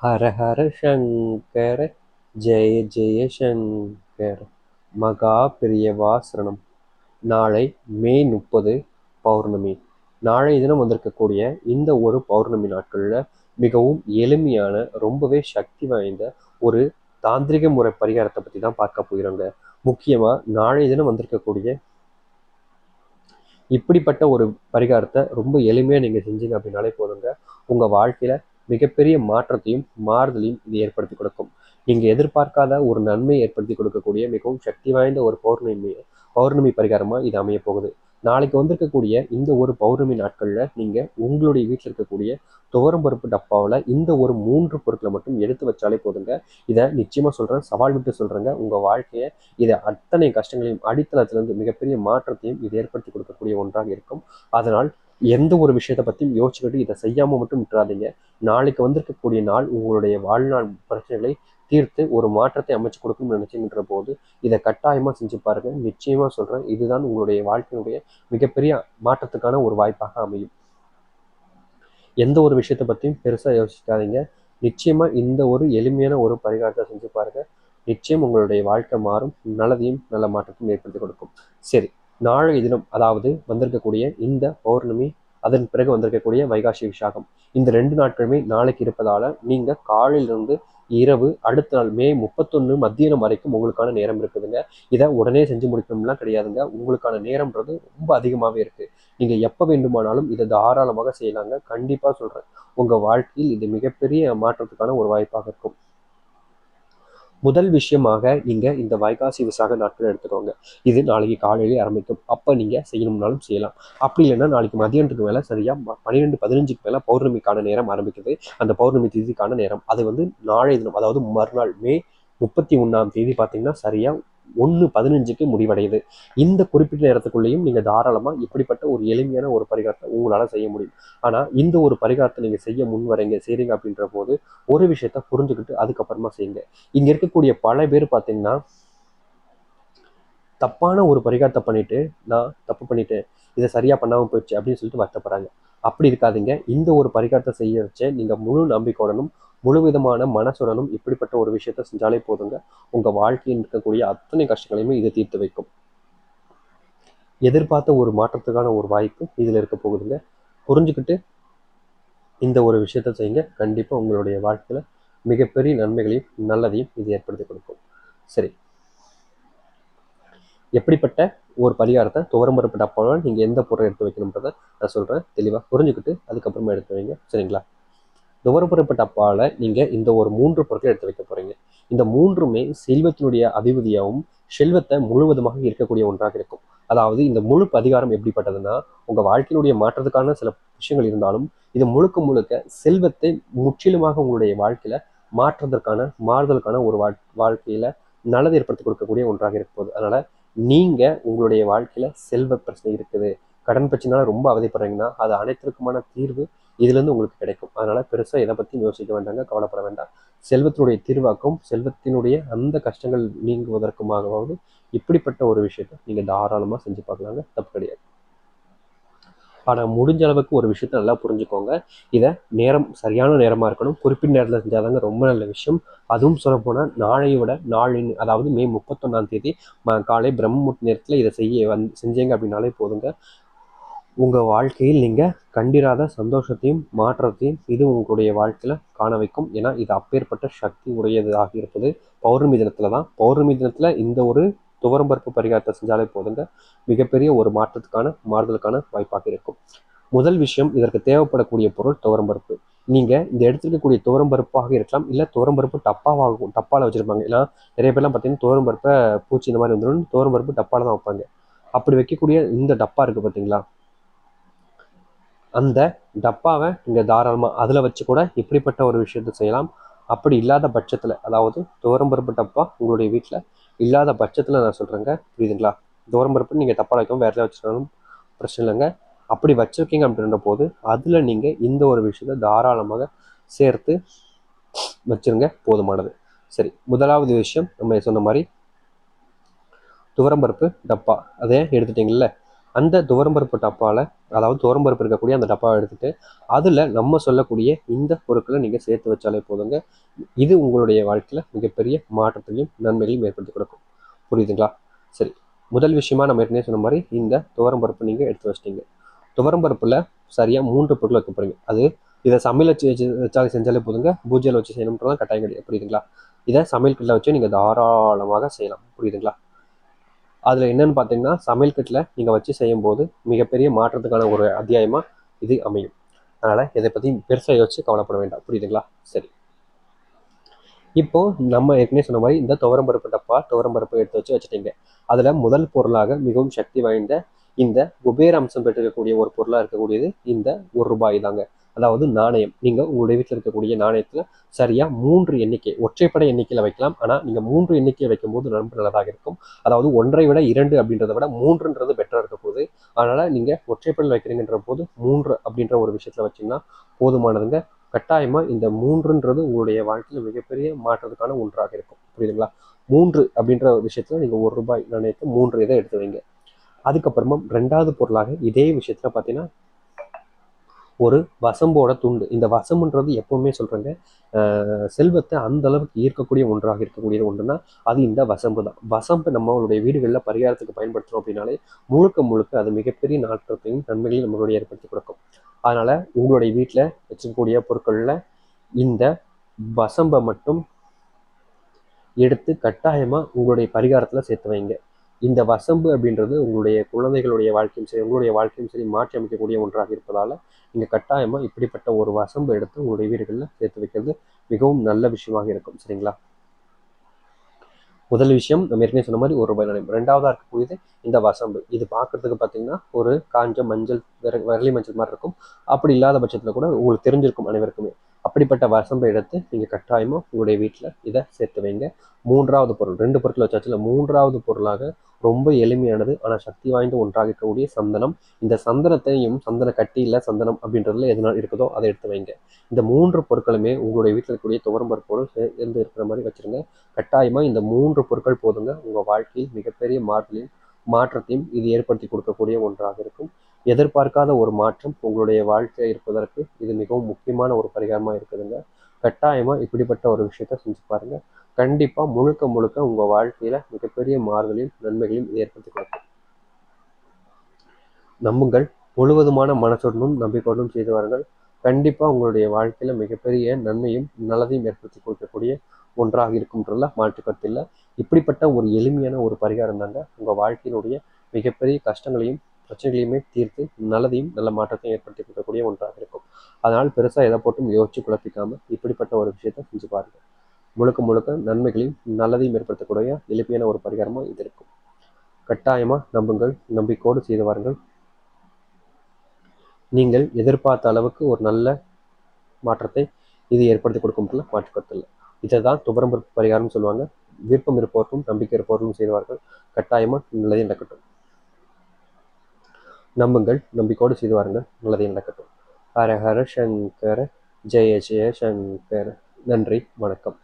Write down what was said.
ஹர ஹர சங்கர ஜெய ஜெய சங்கர மகா பிரியவா சரணம். நாளை மே 30 பௌர்ணமி. நாளை தினம் வந்திருக்கக்கூடிய இந்த ஒரு பௌர்ணமி நாட்களில் மிகவும் எளிமையான ரொம்பவே சக்தி வாய்ந்த ஒரு தாந்திரிக முறை பரிகாரத்தை பற்றி தான் பார்க்க போகிறோங்க. முக்கியமாக நாளை தினம் வந்திருக்கக்கூடிய இப்படிப்பட்ட ஒரு பரிகாரத்தை ரொம்ப எளிமையாக நீங்கள் செஞ்சீங்க அப்படின்னாலே போதுங்க, உங்கள் வாழ்க்கையில் மிகப்பெரிய மாற்றத்தையும் மாறுதலையும் இது ஏற்படுத்தி கொடுக்கும். நீங்கள் எதிர்பார்க்காத ஒரு நன்மை ஏற்படுத்தி கொடுக்கக்கூடிய மிகவும் சக்தி வாய்ந்த ஒரு பௌர்ணமி பரிகாரமாக இது அமைய போகுது. நாளைக்கு வந்திருக்கக்கூடிய இந்த ஒரு பௌர்ணமி நாட்களில் நீங்கள் உங்களுடைய வீட்டில் இருக்கக்கூடிய துவரம் பருப்பு டப்பாவில் இந்த ஒரு 3 பொருட்களை மட்டும் எடுத்து வச்சாலே போதுங்க. இதை நிச்சயமாக சொல்கிறேன், சவால் விட்டு சொல்கிறேங்க, உங்கள் வாழ்க்கையை இதை அத்தனை கஷ்டங்களையும் அடித்தளத்திலிருந்து மிகப்பெரிய மாற்றத்தையும் இது ஏற்படுத்தி கொடுக்கக்கூடிய ஒன்றாக இருக்கும். அதனால் எந்த ஒரு விஷயத்தை பற்றியும் யோசிச்சுக்கிட்டு இதை செய்யாமல் மட்டும் விட்டுறாதீங்க. நாளைக்கு வந்திருக்கக்கூடிய நாள் உங்களுடைய வாழ்நாள் பிரச்சனைகளை தீர்த்து ஒரு மாற்றத்தை அமைச்சு கொடுக்கணும்னு நினைச்சுன்ற போது இதை கட்டாயமாக செஞ்சு பாருங்க. நிச்சயமாக சொல்கிறேன், இதுதான் உங்களுடைய வாழ்க்கையினுடைய மிகப்பெரிய மாற்றத்துக்கான ஒரு வாய்ப்பாக அமையும். எந்த ஒரு விஷயத்தை பற்றியும் பெருசாக யோசிக்காதீங்க. நிச்சயமாக இந்த ஒரு எளிமையான ஒரு பரிகாரத்தை செஞ்சு பாருங்க. நிச்சயம் உங்களுடைய வாழ்க்கை மாறும், நல்லதையும் நல்ல மாற்றத்தையும் ஏற்படுத்தி கொடுக்கும். சரி, நாளைய தினம் அதாவது வந்திருக்கக்கூடிய இந்த பௌர்ணமி, அதன் பிறகு வந்திருக்கக்கூடிய வைகாசி விசாகம், இந்த 2 நாட்களுமே நாளைக்கு இருப்பதால நீங்கள் காலையிலிருந்து இரவு அடுத்த நாள் மே 31 மத்தியானம் வரைக்கும் உங்களுக்கான நேரம் இருக்குதுங்க. இதை உடனே செஞ்சு முடிக்கணும்லாம் கிடையாதுங்க. உங்களுக்கான நேரம்ன்றது ரொம்ப அதிகமாகவே இருக்குது. நீங்கள் எப்போ வேண்டுமானாலும் இதை தாராளமாக செய்யலாங்க. கண்டிப்பாக சொல்கிறேன், உங்கள் வாழ்க்கையில் இது மிகப்பெரிய மாற்றத்துக்கான ஒரு வாய்ப்பாக இருக்கும். முதல் விஷயமாக நீங்கள் இந்த வைகாசி விசாக நாட்கள் எடுத்துக்கோங்க. இது நாளைக்கு காலையிலே ஆரம்பிக்கும். அப்போ நீங்கள் செய்யணும்னாலும் செய்யலாம். அப்படி இல்லைன்னா நாளைக்கு மதியானத்துக்கு மேலே சரியாக 12:15க்கு மேலே பௌர்ணமிக்கான நேரம் ஆரம்பிக்குது. அந்த பௌர்ணமி தேதிக்கான நேரம் அது வந்து நாளைய தினம், அதாவது மறுநாள் மே 31ஆம் தேதி பார்த்தீங்கன்னா சரியாக 1:15க்கு முடிவடையுது. இந்த குறிப்பிட்ட நேரத்துக்குள்ளேயும் நீங்கள் தாராளமாக இப்படிப்பட்ட ஒரு எளிமையான ஒரு பரிகாரத்தை உங்களால் செய்ய முடியும். ஆனால் இந்த ஒரு பரிகாரத்தை நீங்கள் செய்ய செய்கிறீங்க அப்படின்ற போது ஒரு விஷயத்த புரிஞ்சுக்கிட்டு அதுக்கப்புறமா செய்யுங்க. இங்கே இருக்கக்கூடிய பல பேர் பார்த்தீங்கன்னா தப்பான ஒரு பரிகாரத்தை பண்ணிட்டு, நான் தப்பு பண்ணிட்டேன், இதை சரியாக பண்ணாமல் போயிடுச்சு அப்படின்னு சொல்லிட்டு வருத்தப்படுறாங்க. அப்படி இருக்காதீங்க. இந்த ஒரு பரிகாரத்தை செய்ய வச்சு நீங்கள் முழு நம்பிக்கையுடனும் முழு விதமான மனசுடனும் இப்படிப்பட்ட ஒரு விஷயத்த செஞ்சாலே போதுங்க, உங்கள் வாழ்க்கையில் இருக்கக்கூடிய அத்தனை கஷ்டங்களையுமே இதை தீர்த்து வைக்கும். எதிர்பார்த்த ஒரு மாற்றத்துக்கான ஒரு வாய்ப்பு இதில் இருக்க போகுதுங்க. புரிஞ்சுக்கிட்டு இந்த ஒரு விஷயத்த செய்யுங்க. கண்டிப்பாக உங்களுடைய வாழ்க்கையில் மிகப்பெரிய நன்மைகளையும் நல்லதையும் இது ஏற்படுத்தி கொடுக்கும். சரி, எப்படிப்பட்ட ஒரு பரிகாரத்தை துவரம் பருப்பு டப்பாவில் நீங்கள் எந்த பொருளை எடுத்து வைக்கணுன்றதை நான் சொல்கிறேன், தெளிவாக புரிஞ்சுக்கிட்டு அதுக்கப்புறமா எடுத்து வைங்க. சரிங்களா? துவரம் பருப்பு டப்பாவில் நீங்கள் இந்த ஒரு 3 பொருட்களை எடுத்து வைக்க போகிறீங்க. இந்த 3மே செல்வத்தினுடைய அதிபதியாகவும் செல்வத்தை முழுவதுமாக இருக்கக்கூடிய ஒன்றாக இருக்கும். அதாவது இந்த முழு அதிகாரம் எப்படிப்பட்டதுன்னா, உங்கள் வாழ்க்கையினுடைய மாற்றத்துக்கான சில விஷயங்கள் இருந்தாலும் இது முழுக்க முழுக்க செல்வத்தை முற்றிலுமாக உங்களுடைய வாழ்க்கையில் மாறுதலுக்கான ஒரு வாழ்க்கையில் நல்லது ஏற்படுத்தி கொடுக்கக்கூடிய ஒன்றாக இருக்க போகுது. அதனால் நீங்கள் உங்களுடைய வாழ்க்கையில் செல்வ பிரச்சனை இருக்குது, கடன் பிரச்சனைனால ரொம்ப அவதிப்படுறீங்கன்னா அது அனைத்திற்குமான தீர்வு இதுலேருந்து உங்களுக்கு கிடைக்கும். அதனால் பெருசாக இதை பற்றி யோசிக்க வேண்டாங்க, கவலைப்பட வேண்டாம். செல்வத்தினுடைய தீர்வாக்கும் செல்வத்தினுடைய அந்த கஷ்டங்கள் நீங்குவதற்குமாகவாவது இப்படிப்பட்ட ஒரு விஷயத்தை நீங்கள் தாராளமாக செஞ்சு பார்க்கலாங்க, தப்பு கிடையாது. ஆனால் முடிஞ்ச அளவுக்கு ஒரு விஷயத்த நல்லா புரிஞ்சுக்கோங்க. இதை சரியான நேரமாக இருக்கணும், குறிப்பிட்ட நேரத்தில் செஞ்சாதாங்க ரொம்ப நல்ல விஷயம். அதுவும் சொல்லப்போனால் நாளையை விட அதாவது மே 31ஆம் தேதி காலை பிரம்மமுகூர்த்த நேரத்தில் இதை செஞ்சீங்க அப்படின்னாலே போதுங்க, உங்கள் வாழ்க்கையில் நீங்கள் கண்டிராத சந்தோஷத்தையும் மாற்றத்தையும் இது உங்களுடைய வாழ்க்கையில் காண வைக்கும். ஏன்னா இது அப்பேற்பட்ட சக்தி உடையதாக இருப்பது பௌர்ணமி தினத்தில் தான். பௌர்ணமி தினத்தில் இந்த ஒரு துவரம்பருப்பு பரிகாரத்தை செஞ்சாலே போதுங்க, மிகப்பெரிய ஒரு மாறுதலுக்கான வாய்ப்பாக இருக்கும். முதல் விஷயம், இதற்கு தேவைப்படக்கூடிய பொருள் துவரம்பருப்பு. நீங்கள் இந்த எடுத்துக்கக்கூடிய துவரம்பருப்பாக இருக்கலாம், இல்லை துவரம்பருப்பு டப்பாவில் வச்சுருப்பாங்க. ஏன்னா நிறைய பேர்லாம் பார்த்தீங்கன்னா துவரம்பருப்பை பூச்சி இந்த மாதிரி வந்துடும், துவரம்பருப்பு டப்பாவில் தான் வைப்பாங்க. அப்படி வைக்கக்கூடிய இந்த டப்பா இருக்குது பார்த்தீங்களா, அந்த டப்பாவை நீங்கள் தாராளமாக அதில் வச்சு கூட இப்படிப்பட்ட ஒரு விஷயத்தை செய்யலாம். அப்படி இல்லாத பட்சத்தில், அதாவது துவரம்பருப்பு டப்பா உங்களுடைய வீட்டில் இல்லாத பட்சத்தில் நான் சொல்கிறேங்க, புரியுதுங்களா? துவரம்பருப்பு நீங்கள் டப்பாவில் வைக்கவும் வேறு எதாவது வச்சுருந்தாலும் பிரச்சனை இல்லைங்க. அப்படி வச்சுருக்கீங்க அப்படின்ற போது அதில் நீங்கள் இந்த ஒரு விஷயத்தை தாராளமாக சேர்த்து வச்சுருங்க, போதுமானது. சரி, முதலாவது விஷயம் நம்ம சொன்ன மாதிரி துவரம்பருப்பு டப்பா அதை எடுத்துட்டிங்கல்ல, அந்த துவரம்பருப்பு டப்பாவில், அதாவது துவரம்பருப்பு இருக்கக்கூடிய அந்த டப்பாவை எடுத்துட்டு அதில் நம்ம சொல்லக்கூடிய இந்த பொருட்களை நீங்கள் சேர்த்து வச்சாலே போதுங்க. இது உங்களுடைய வாழ்க்கையில் மிகப்பெரிய மாற்றத்தையும் நன்மைகளையும் ஏற்படுத்தி கொடுக்கும். புரியுதுங்களா? சரி, முதல் விஷயமா நம்ம ஏற்கனவே சொன்ன மாதிரி இந்த துவரம்பருப்பு நீங்கள் எடுத்து வச்சிட்டீங்க. துவரம்பருப்பில் சரியாக 3 பொருள் வைக்க போகிறீங்க. அது இதை சமையல் வச்சாலே செஞ்சாலே போதுங்க, பூஜையில் வச்சு செய்யணுன்றதான் கட்டாயம் கிடையாது. புரியுதுங்களா? இதை சமையல் கட்டில் வச்சு நீங்கள் தாராளமாக செய்யலாம். புரியுதுங்களா? அதில் என்னென்னு பார்த்தீங்கன்னா, சமையல் கட்டில் நீங்கள் வச்சு செய்யும்போது மிகப்பெரிய மாற்றத்துக்கான ஒரு அத்தியாயமாக இது அமையும். அதனால் இதை பற்றி பெருசாக யோசிச்சு கவலைப்பட வேண்டாம். புரியுதுங்களா? சரி, இப்போது நம்ம ஏற்கனவே சொன்ன மாதிரி இந்த துவரம்பருப்பு டப்பா, துவரம்பருப்பு எடுத்து வச்சுட்டீங்க. அதில் முதல் பொருளாக மிகவும் சக்தி வாய்ந்த இந்த குபேர அம்சம் பெற்றிருக்கக்கூடிய ஒரு பொருளாக இருக்கக்கூடியது இந்த ₹1 தாங்க. அதாவது நாணயம். நீங்கள் உங்களுடைய வீட்டில் இருக்கக்கூடிய நாணயத்தில் சரியாக 3 எண்ணிக்கை, ஒற்றைப்படை எண்ணிக்கையில் வைக்கலாம். ஆனால் நீங்கள் 3 எண்ணிக்கையை வைக்கும்போது ரொம்ப நல்லதாக இருக்கும். அதாவது 1 விட 2 அப்படின்றத விட 3ன்றது பெட்டராக இருக்க போகுது. அதனால் நீங்கள் ஒற்றைப்படையில் வைக்கிறீங்கன்ற போது 3 அப்படின்ற ஒரு விஷயத்தில் வச்சிங்கன்னா போதுமானதுங்க. கட்டாயமாக இந்த 3ன்றது உங்களுடைய வாழ்க்கையில் மிகப்பெரிய மாற்றத்துக்கான ஒன்றாக இருக்கும். புரியுதுங்களா? 3 அப்படின்ற ஒரு விஷயத்தில் நீங்கள் ₹1 நாணயத்தை 3 இதை எடுத்து வைங்க. அதுக்கப்புறமா 2வது பொருளாக இதே விஷயத்தில் பார்த்தீங்கன்னா ஒரு வசம்போட துண்டு. இந்த வசம்புன்றது எப்பவுமே சொல்கிறேங்க, செல்வத்தை அந்த அளவுக்கு ஈர்க்கக்கூடிய ஒன்றாக இருக்கக்கூடிய ஒன்றுனா அது இந்த வசம்பு தான். வசம்பு நம்மளுடைய வீடுகளில் பரிகாரத்துக்கு பயன்படுத்துகிறோம் அப்படின்னாலே முழுக்க அது மிகப்பெரிய நாற்றத்தையும் நன்மைகளையும் நம்மளுடைய ஏற்படுத்தி கொடுக்கும். அதனால் உங்களுடைய வீட்டில் வச்சுக்கக்கூடிய பொருட்களில் இந்த வசம்பை மட்டும் எடுத்து கட்டாயமாக உங்களுடைய பரிகாரத்தில் சேர்த்து வைங்க. இந்த வசம்பு அப்படின்றது உங்களுடைய குழந்தைகளுடைய வாழ்க்கையும் சரி, உங்களுடைய வாழ்க்கையும் சரி மாற்றி அமைக்கக்கூடிய ஒன்றாக இருப்பதால் நீங்கள் கட்டாயமாக இப்படிப்பட்ட ஒரு வசம்பு எடுத்து உங்களுடைய வீடுகளில் சேர்த்து வைக்கிறது மிகவும் நல்ல விஷயமாக இருக்கும். சரிங்களா? முதல் விஷயம் நம்ம ஏற்கனவே சொன்ன மாதிரி ₹1 நாணயம். 2வதாக இருக்கக்கூடியது இந்த வசம்பு. இது பார்க்கறதுக்கு பார்த்தீங்கன்னா ஒரு காஞ்ச மஞ்சள், விரலி மஞ்சள் மாதிரி இருக்கும். அப்படி இல்லாத பட்சத்தில் கூட உங்களுக்கு தெரிஞ்சிருக்கும் அனைவருக்குமே. அப்படிப்பட்ட வசம்பை எடுத்து நீங்கள் கட்டாயமாக உங்களுடைய வீட்டில் இதை சேர்த்து வைங்க. 3வது பொருள், 2 பொருட்கள் வச்சாச்சுல, 3வது பொருளாக ரொம்ப எளிமையானது ஆனால் சக்தி வாய்ந்த ஒன்றாக இருக்கக்கூடிய சந்தனம். இந்த சந்தனத்தையும் சந்தன கட்டி இல்லை சந்தனம் அப்படின்றதுல எதனால் இருக்குதோ அதை எடுத்து வைங்க. இந்த 3 பொருட்களுமே உங்களுடைய வீட்டில் இருக்கக்கூடிய துவரம்பருப்போடு சேர்ந்து இருக்கிற மாதிரி வச்சுருங்க. கட்டாயமாக இந்த 3 பொருட்கள் போதுங்க உங்கள் வாழ்க்கையில் மிகப்பெரிய மாற்றத்தையும் இது ஏற்படுத்தி கொடுக்கக்கூடிய ஒன்றாக இருக்கும். எதிர்பார்க்காத ஒரு மாற்றம் உங்களுடைய வாழ்க்கையில் இருப்பதற்கு இது மிகவும் முக்கியமான ஒரு பரிகாரமாக இருக்குதுங்க. கட்டாயமாக இப்படிப்பட்ட ஒரு விஷயத்த செஞ்சு பாருங்கள். கண்டிப்பாக முழுக்க உங்கள் வாழ்க்கையில் மிகப்பெரிய மாறுதலையும் நன்மைகளையும் இது ஏற்படுத்தி கொடுக்கும். நம்புங்கள், முழுவதுமான மனசுடனும் நம்பிக்கையுடனும் செய்து வாருங்கள். கண்டிப்பாக உங்களுடைய வாழ்க்கையில் மிகப்பெரிய நன்மையும் நல்லதையும் ஏற்படுத்தி கொடுக்கக்கூடிய ஒன்றாக இருக்கும்ன்றதுல மாற்றுக்கருத்து இல்லை. இப்படிப்பட்ட ஒரு எளிமையான ஒரு பரிகாரம் தாங்க உங்கள் வாழ்க்கையினுடைய மிகப்பெரிய கஷ்டங்களையும் பிரச்சனைகளையுமே தீர்த்து நல்லதையும் நல்ல மாற்றத்தையும் ஏற்படுத்தி கொடுக்கக்கூடிய ஒன்றாக இருக்கும். அதனால் பெருசாக எதை போட்டும் யோசிச்சு குழப்பிக்காமல் இப்படிப்பட்ட ஒரு விஷயத்தை செஞ்சு பாருங்கள். முழுக்க நன்மைகளையும் நல்லதையும் ஏற்படுத்தக்கூடிய எளிமையான ஒரு பரிகாரமாக இது இருக்கும். கட்டாயமாக நம்புங்கள், நம்பிக்கையோடு செய்து வாருங்கள். நீங்கள் எதிர்பார்த்த அளவுக்கு ஒரு நல்ல மாற்றத்தை இது ஏற்படுத்தி கொடுக்கும்ல மாற்றுக்கருத்து இல்லை. இதை தான் துவரம்பருப்பு பரிகாரம்னு சொல்லுவாங்க. விருப்பம் இருப்பவர்களும் நம்பிக்கை இருப்பவர்களும் செய்வார்கள். கட்டாயமாக நல்லதே நடக்கட்டும். நம்புங்கள், நம்பிக்கையோடு செய்து வாருங்கள். நல்லதே நடக்கட்டும். ஹர ஹர சங்கர, ஜெய ஜெய சங்கர. நன்றி, வணக்கம்.